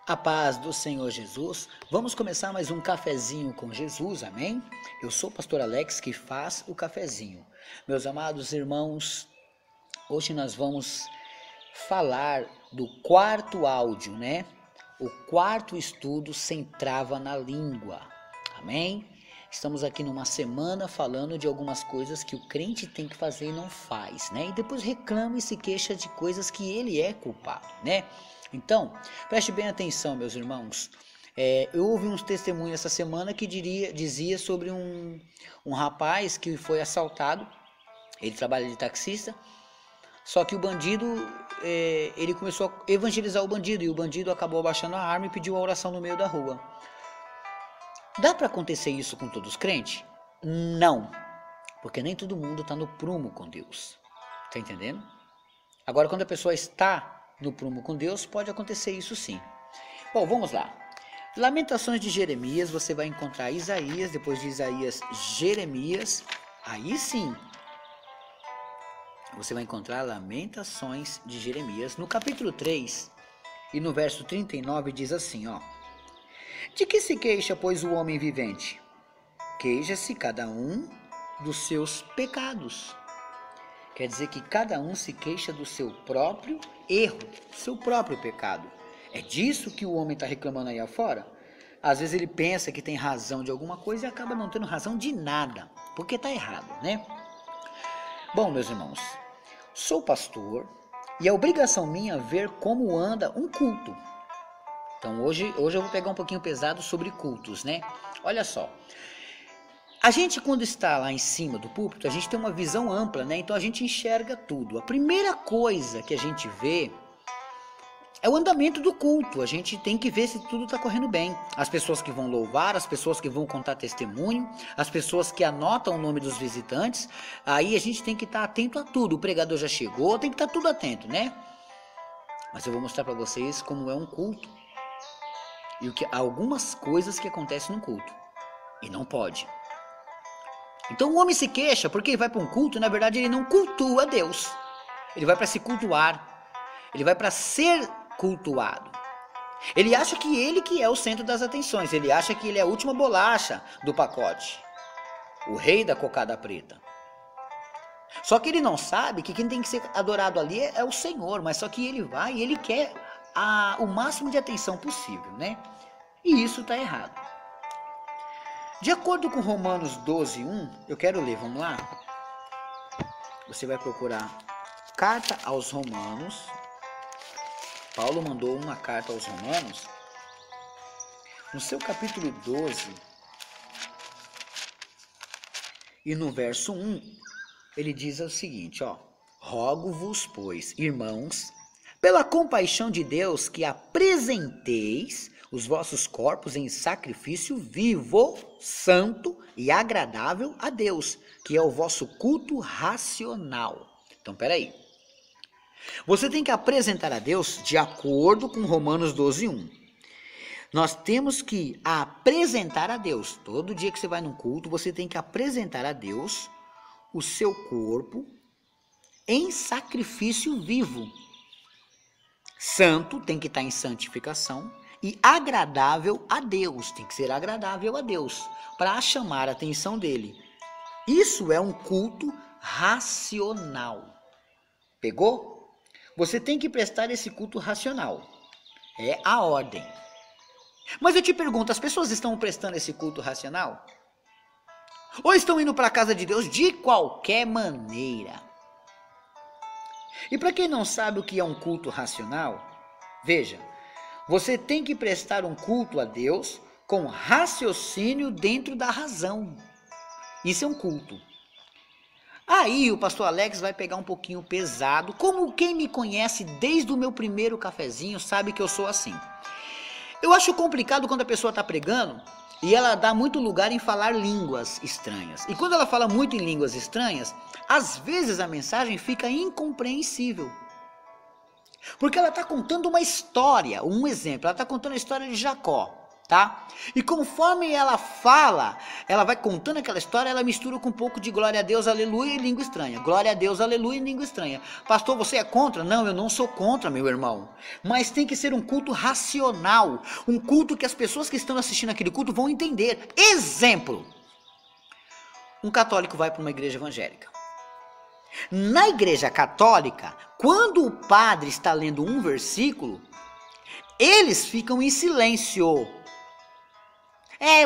A paz do Senhor Jesus. Vamos começar mais um cafezinho com Jesus, amém? Eu sou o pastor Alex que faz o cafezinho. Meus amados irmãos, hoje nós vamos falar do quarto áudio, né? O quarto estudo sem trava na língua, amém? Estamos aqui numa semana falando de algumas coisas que o crente tem que fazer e não faz, né? E depois reclama e se queixa de coisas que ele é culpado, né? Então, preste bem atenção, meus irmãos. Eu ouvi uns testemunhos essa semana que dizia sobre um rapaz que foi assaltado. Ele trabalha de taxista, só que o bandido, ele começou a evangelizar o bandido, e o bandido acabou abaixando a arma e pediu a oração no meio da rua. Dá para acontecer isso com todos os crentes? Não, porque nem todo mundo está no prumo com Deus. Tá entendendo? Agora, quando a pessoa está no prumo com Deus, pode acontecer isso sim. Bom, vamos lá. Lamentações de Jeremias, você vai encontrar Isaías, depois de Isaías, Jeremias. Aí sim, você vai encontrar Lamentações de Jeremias. No capítulo 3 e no verso 39 diz assim, ó. De que se queixa, pois, o homem vivente? Queixa-se cada um dos seus pecados. Quer dizer que cada um se queixa do seu próprio erro, seu próprio pecado. É disso que o homem está reclamando aí afora? Às vezes ele pensa que tem razão de alguma coisa e acaba não tendo razão de nada, porque está errado, né? Bom, meus irmãos, sou pastor e é obrigação minha ver como anda um culto. Então hoje eu vou pegar um pouquinho pesado sobre cultos, né? Olha só. A gente, quando está lá em cima do púlpito, a gente tem uma visão ampla, né? Então a gente enxerga tudo. A primeira coisa que a gente vê é o andamento do culto. A gente tem que ver se tudo está correndo bem. As pessoas que vão louvar, as pessoas que vão contar testemunho, as pessoas que anotam o nome dos visitantes. Aí a gente tem que estar atento a tudo. O pregador já chegou, tem que estar tudo atento, né? Mas eu vou mostrar para vocês como é um culto. E algumas coisas que acontecem no culto. E não pode. Então o homem se queixa porque ele vai para um culto e na verdade ele não cultua Deus. Ele vai para se cultuar. Ele vai para ser cultuado. Ele acha que ele que é o centro das atenções. Ele acha que ele é a última bolacha do pacote. O rei da cocada preta. Só que ele não sabe que quem tem que ser adorado ali é o Senhor. Mas só que ele vai e ele quer o máximo de atenção possível, né? E isso está errado. De acordo com Romanos 12:1, eu quero ler, vamos lá? Você vai procurar Carta aos Romanos. Paulo mandou uma carta aos Romanos. No seu capítulo 12 e no verso 1, ele diz o seguinte, ó. Rogo-vos, pois, irmãos, pela compaixão de Deus, que apresenteis os vossos corpos em sacrifício vivo, santo e agradável a Deus, que é o vosso culto racional. Então, peraí. Você tem que apresentar a Deus de acordo com Romanos 12:1. Nós temos que apresentar a Deus. Todo dia que você vai num culto, você tem que apresentar a Deus o seu corpo em sacrifício vivo. Santo, tem que estar em santificação. E agradável a Deus, tem que ser agradável a Deus, para chamar a atenção dele. Isso é um culto racional. Pegou? Você tem que prestar esse culto racional. É a ordem. Mas eu te pergunto, as pessoas estão prestando esse culto racional? Ou estão indo para a casa de Deus de qualquer maneira? E para quem não sabe o que é um culto racional, veja. Você tem que prestar um culto a Deus com raciocínio dentro da razão. Isso é um culto. Aí o pastor Alex vai pegar um pouquinho pesado. Como quem me conhece desde o meu primeiro cafezinho sabe que eu sou assim. Eu acho complicado quando a pessoa está pregando e ela dá muito lugar em falar línguas estranhas. E quando ela fala muito em línguas estranhas, às vezes a mensagem fica incompreensível. Porque ela está contando uma história, um exemplo. Ela está contando a história de Jacó, tá? E conforme ela fala, ela vai contando aquela história, ela mistura com um pouco de glória a Deus, aleluia e língua estranha. Glória a Deus, aleluia e língua estranha. Pastor, você é contra? Não, eu não sou contra, meu irmão. Mas tem que ser um culto racional, um culto que as pessoas que estão assistindo aquele culto vão entender. Exemplo: um católico vai para uma igreja evangélica. Na igreja católica, quando o padre está lendo um versículo, eles ficam em silêncio.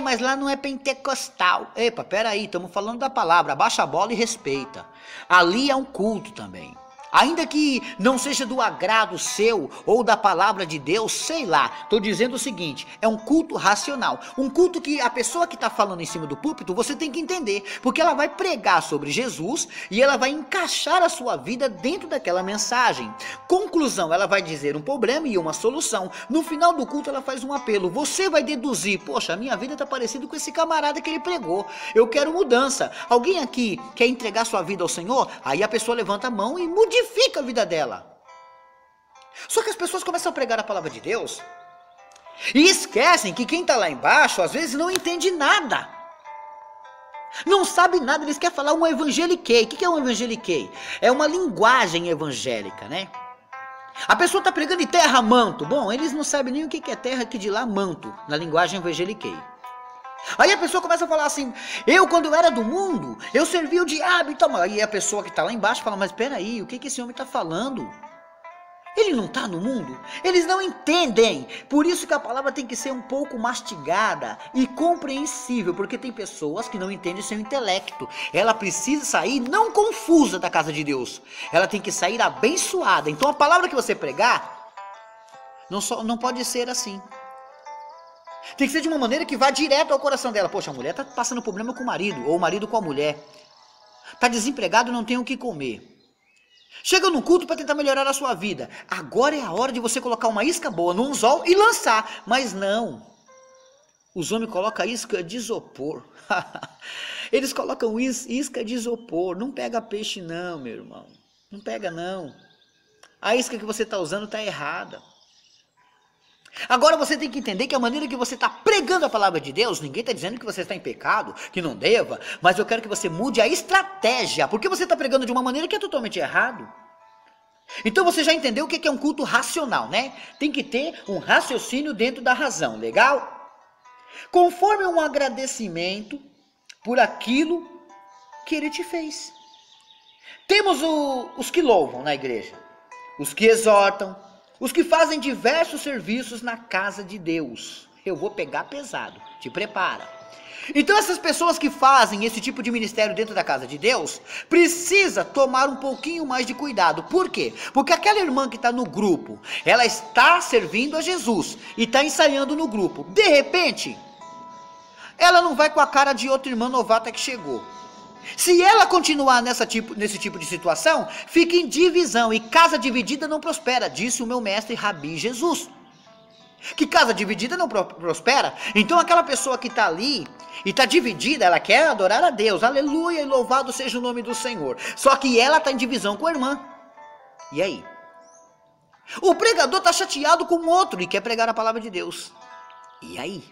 Mas lá não é pentecostal. Epa, peraí, estamos falando da palavra. Abaixa a bola e respeita. Ali é um culto também. Ainda que não seja do agrado seu ou da palavra de Deus, sei lá. Estou dizendo o seguinte, é um culto racional. Um culto que a pessoa que está falando em cima do púlpito, você tem que entender. Porque ela vai pregar sobre Jesus e ela vai encaixar a sua vida dentro daquela mensagem. Conclusão, ela vai dizer um problema e uma solução. No final do culto ela faz um apelo. Você vai deduzir, poxa, a minha vida está parecida com esse camarada que ele pregou. Eu quero mudança. Alguém aqui quer entregar sua vida ao Senhor? Aí a pessoa levanta a mão e modifica a vida dela. Só que as pessoas começam a pregar a palavra de Deus e esquecem que quem está lá embaixo às vezes não entende nada, não sabe nada. Eles querem falar um evangeliquei. O que é um evangeliquei? É uma linguagem evangélica, né? A pessoa está pregando em terra, manto. Bom, eles não sabem nem o que é terra, que de lá manto, na linguagem evangeliquei. Aí a pessoa começa a falar assim, eu quando eu era do mundo, eu servia o diabo e tal. Aí a pessoa que está lá embaixo fala, mas peraí, o que esse homem está falando? Ele não está no mundo? Eles não entendem. Por isso que a palavra tem que ser um pouco mastigada e compreensível, porque tem pessoas que não entendem seu intelecto. Ela precisa sair não confusa da casa de Deus. Ela tem que sair abençoada. Então a palavra que você pregar, não pode ser assim. Tem que ser de uma maneira que vá direto ao coração dela. Poxa, a mulher está passando problema com o marido, ou o marido com a mulher. Está desempregado e não tem o que comer. Chega no culto para tentar melhorar a sua vida. Agora é a hora de você colocar uma isca boa no anzol e lançar. Mas não. Os homens colocam isca de isopor. Eles colocam isca de isopor. Não pega peixe não, meu irmão. Não pega não. A isca que você está usando está errada. Agora você tem que entender que a maneira que você está pregando a palavra de Deus, ninguém está dizendo que você está em pecado, que não deva, mas eu quero que você mude a estratégia, porque você está pregando de uma maneira que é totalmente errado. Então você já entendeu o que é um culto racional, né? Tem que ter um raciocínio dentro da razão, legal? Conforme um agradecimento por aquilo que ele te fez. Temos os que louvam na igreja, os que exortam, os que fazem diversos serviços na casa de Deus. Eu vou pegar pesado, te prepara. Então essas pessoas que fazem esse tipo de ministério dentro da casa de Deus, precisa tomar um pouquinho mais de cuidado. Por quê? Porque aquela irmã que está no grupo, ela está servindo a Jesus e está ensaiando no grupo. De repente, ela não vai com a cara de outra irmã novata que chegou. Se ela continuar nesse tipo de situação, fica em divisão, e casa dividida não prospera, disse o meu mestre Rabi Jesus. Que casa dividida não prospera? Então aquela pessoa que está ali e está dividida, ela quer adorar a Deus, aleluia, e louvado seja o nome do Senhor. Só que ela está em divisão com a irmã. E aí? O pregador está chateado com o outro e quer pregar a palavra de Deus. E aí?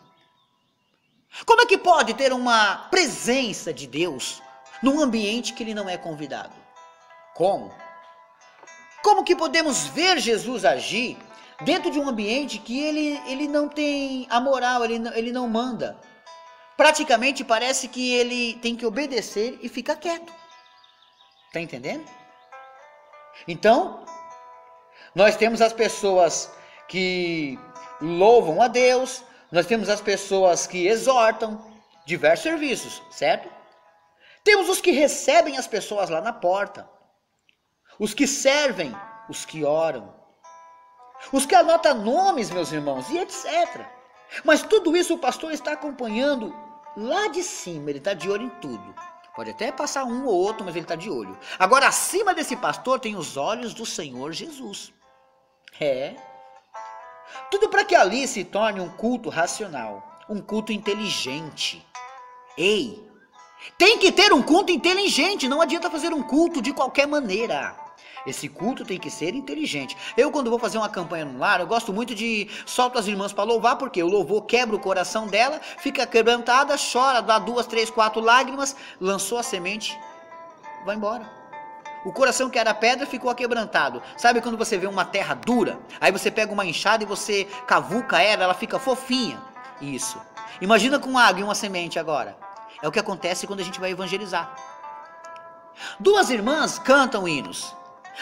Como é que pode ter uma presença de Deus num ambiente que ele não é convidado? Como? Como que podemos ver Jesus agir dentro de um ambiente que ele não tem a moral, ele não manda? Praticamente parece que ele tem que obedecer e ficar quieto. Tá entendendo? Então, nós temos as pessoas que louvam a Deus, nós temos as pessoas que exortam, diversos serviços, certo? Temos os que recebem as pessoas lá na porta, os que servem, os que oram, os que anotam nomes, meus irmãos, e etc. Mas tudo isso o pastor está acompanhando lá de cima, ele está de olho em tudo. Pode até passar um ou outro, mas ele está de olho. Agora, acima desse pastor tem os olhos do Senhor Jesus. Tudo para que ali se torne um culto racional, um culto inteligente. Ei! Tem que ter um culto inteligente, não adianta fazer um culto de qualquer maneira. Esse culto tem que ser inteligente. Eu, quando vou fazer uma campanha no lar, eu gosto muito de solto as irmãs para louvar, porque o louvor quebra o coração dela, fica quebrantada, chora, dá 2, 3, 4 lágrimas, lançou a semente, vai embora. O coração que era pedra ficou aquebrantado. Sabe quando você vê uma terra dura, aí você pega uma enxada e você cavuca ela fica fofinha? Isso. Imagina com água e uma semente agora. É o que acontece quando a gente vai evangelizar. 2 irmãs cantam hinos.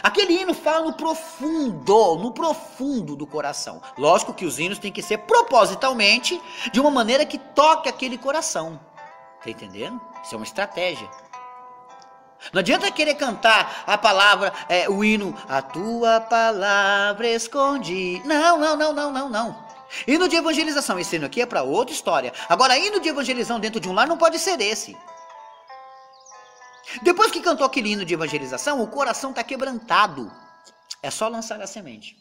Aquele hino fala no profundo do coração. Lógico que os hinos têm que ser propositalmente de uma maneira que toque aquele coração. Tá entendendo? Isso é uma estratégia. Não adianta querer cantar a palavra, o hino, a tua palavra escondi. Não. Hino de evangelização, esse hino aqui é para outra história. Agora, hino de evangelização dentro de um lar não pode ser esse. Depois que cantou aquele hino de evangelização, o coração está quebrantado. É só lançar a semente.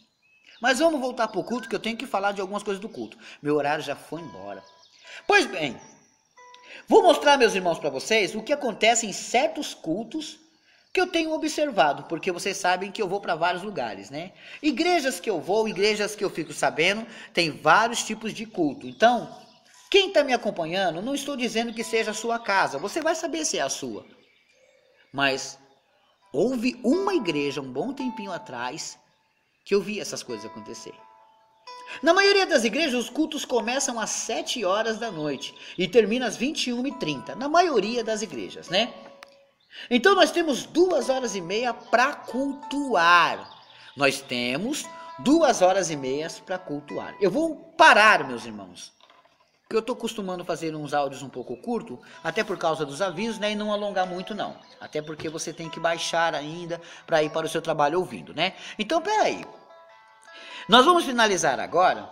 Mas vamos voltar para o culto, que eu tenho que falar de algumas coisas do culto. Meu horário já foi embora. Pois bem, vou mostrar, meus irmãos, para vocês o que acontece em certos cultos que eu tenho observado, porque vocês sabem que eu vou para vários lugares, né? Igrejas que eu vou, igrejas que eu fico sabendo, tem vários tipos de culto. Então, quem está me acompanhando, não estou dizendo que seja a sua casa, você vai saber se é a sua. Mas houve uma igreja um bom tempinho atrás que eu vi essas coisas acontecer. Na maioria das igrejas, os cultos começam às 7 horas da noite e terminam às 21h30. Na maioria das igrejas, né? Então nós temos 2h30 para cultuar. Nós temos 2h30 para cultuar. Eu vou parar, meus irmãos, porque eu estou acostumando fazer uns áudios um pouco curtos, até por causa dos avisos, né? E não alongar muito, não. Até porque você tem que baixar ainda para ir para o seu trabalho ouvindo, né? Então, peraí. Nós vamos finalizar agora